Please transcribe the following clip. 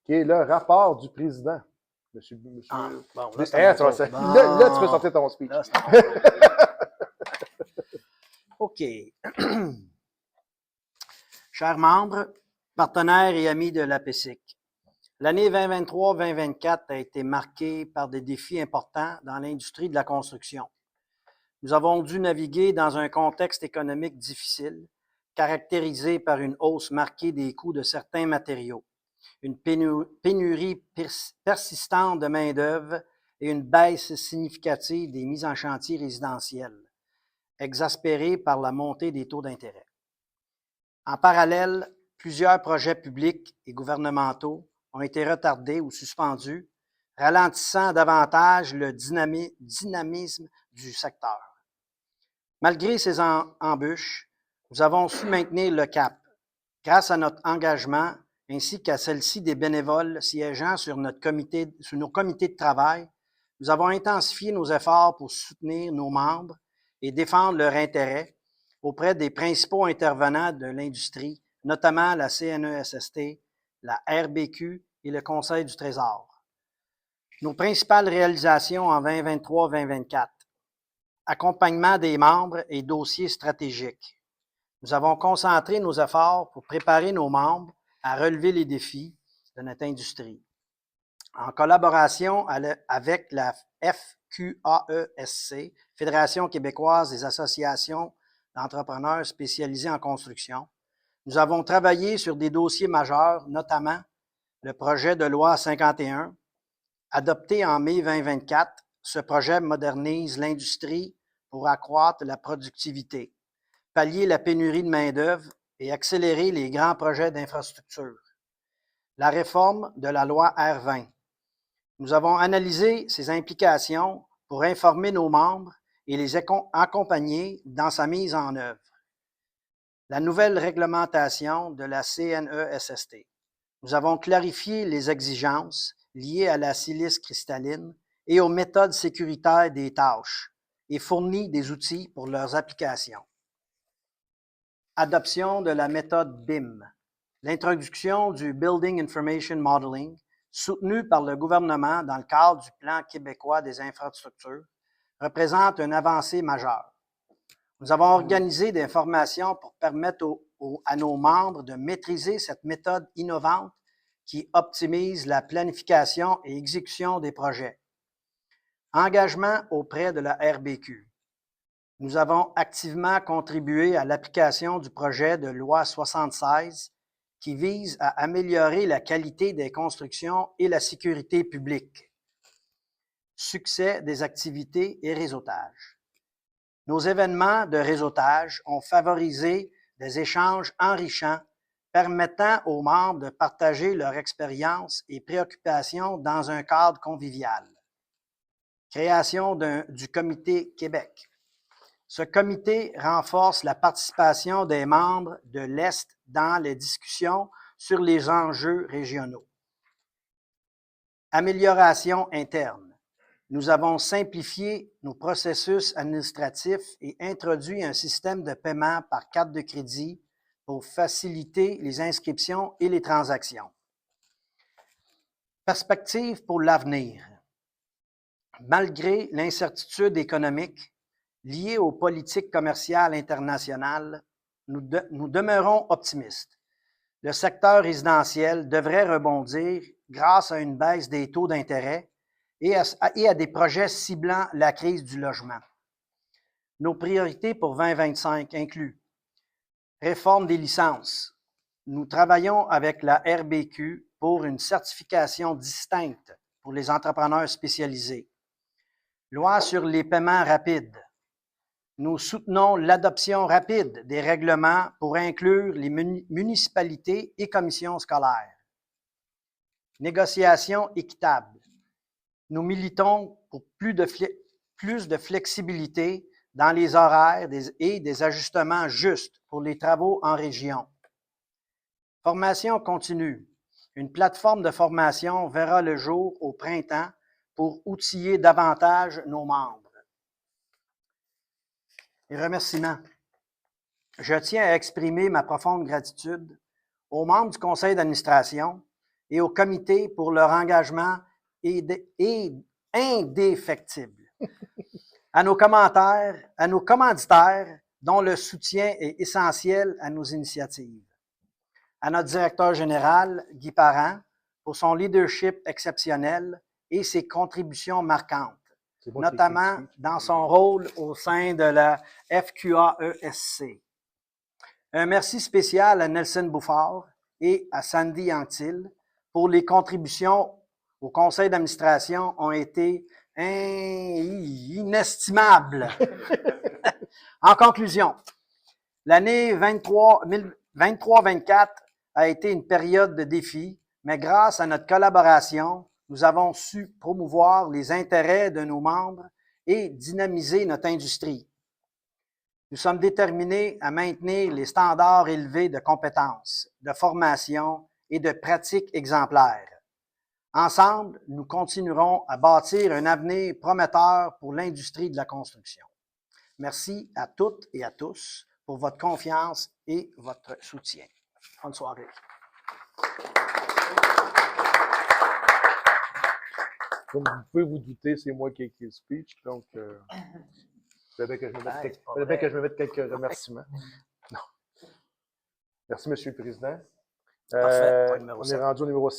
qui est le rapport du président. Monsieur, Ah, bon, là, là, tu peux sortir ton speech. Là, OK. Chers membres, partenaires et amis de l'APESIC, l'année 2023-2024 a été marquée par des défis importants dans l'industrie de la construction. Nous avons dû naviguer dans un contexte économique difficile, caractérisé par une hausse marquée des coûts de certains matériaux, une pénurie persistante de main-d'œuvre et une baisse significative des mises en chantier résidentielles, exaspérée par la montée des taux d'intérêt. En parallèle, plusieurs projets publics et gouvernementaux ont été retardés ou suspendus, ralentissant davantage le dynamisme du secteur. Malgré ces embûches, nous avons su maintenir le cap grâce à notre engagement ainsi qu'à celle-ci des bénévoles siégeant sur nos comités de travail. Nous avons intensifié nos efforts pour soutenir nos membres et défendre leurs intérêts auprès des principaux intervenants de l'industrie, notamment la CNESST, la RBQ et le Conseil du Trésor. Nos principales réalisations en 2023-2024. Accompagnement des membres et dossiers stratégiques. Nous avons concentré nos efforts pour préparer nos membres à relever les défis de notre industrie. En collaboration avec la FQAESC, Fédération québécoise des associations d'entrepreneurs spécialisés en construction, nous avons travaillé sur des dossiers majeurs, notamment le projet de loi 51, adopté en mai 2024. Ce projet modernise l'industrie pour accroître la productivité, pallier la pénurie de main-d'œuvre et accélérer les grands projets d'infrastructure. La réforme de la loi R20. Nous avons analysé ses implications pour informer nos membres et les accompagner dans sa mise en œuvre. La nouvelle réglementation de la CNESST. Nous avons clarifié les exigences liées à la silice cristalline et aux méthodes sécuritaires des tâches et fourni des outils pour leurs applications. Adoption de la méthode BIM. L'introduction du Building Information Modeling, soutenu par le gouvernement dans le cadre du Plan québécois des infrastructures, représente une avancée majeure. Nous avons organisé des formations pour permettre à nos membres de maîtriser cette méthode innovante qui optimise la planification et exécution des projets. Engagement auprès de la RBQ. Nous avons activement contribué à l'application du projet de loi 76 qui vise à améliorer la qualité des constructions et la sécurité publique. Succès des activités et réseautage. Nos événements de réseautage ont favorisé des échanges enrichants permettant aux membres de partager leur expérience et préoccupations dans un cadre convivial. Création du Comité Québec. Ce comité renforce la participation des membres de l'Est dans les discussions sur les enjeux régionaux. Amélioration interne. Nous avons simplifié nos processus administratifs et introduit un système de paiement par carte de crédit pour faciliter les inscriptions et les transactions. Perspective pour l'avenir. Malgré l'incertitude économique liée aux politiques commerciales internationales, nous demeurons optimistes. Le secteur résidentiel devrait rebondir grâce à une baisse des taux d'intérêt et à des projets ciblant la crise du logement. Nos priorités pour 2025 incluent réforme des licences. Nous travaillons avec la RBQ pour une certification distincte pour les entrepreneurs spécialisés. Loi sur les paiements rapides. Nous soutenons l'adoption rapide des règlements pour inclure les municipalités et commissions scolaires. Négociation équitable. Nous militons pour plus de flexibilité dans les horaires et des ajustements justes pour les travaux en région. Formation continue. Une plateforme de formation verra le jour au printemps pour outiller davantage nos membres. Et remerciements. Je tiens à exprimer ma profonde gratitude aux membres du conseil d'administration et au comité pour leur engagement indéfectible. À nos commanditaires, dont le soutien est essentiel à nos initiatives. À notre directeur général, Guy Parent, pour son leadership exceptionnel et ses contributions marquantes, notamment dans son rôle au sein de la FQAESC. Un merci spécial à Nelson Bouffard et à Sandy Anctil pour les contributions au conseil d'administration ont été inestimables. En conclusion, l'année 23-24 a été une période de défis, mais grâce à notre collaboration, nous avons su promouvoir les intérêts de nos membres et dynamiser notre industrie. Nous sommes déterminés à maintenir les standards élevés de compétences, de formation et de pratiques exemplaires. Ensemble, nous continuerons à bâtir un avenir prometteur pour l'industrie de la construction. Merci à toutes et à tous pour votre confiance et votre soutien. Bonne soirée. Comme vous pouvez vous douter, c'est moi qui ai écrit le speech, donc il fallait bien que je me mette quelques remerciements. Non. Merci, M. le Président. Parfait. On est rendu au numéro 6.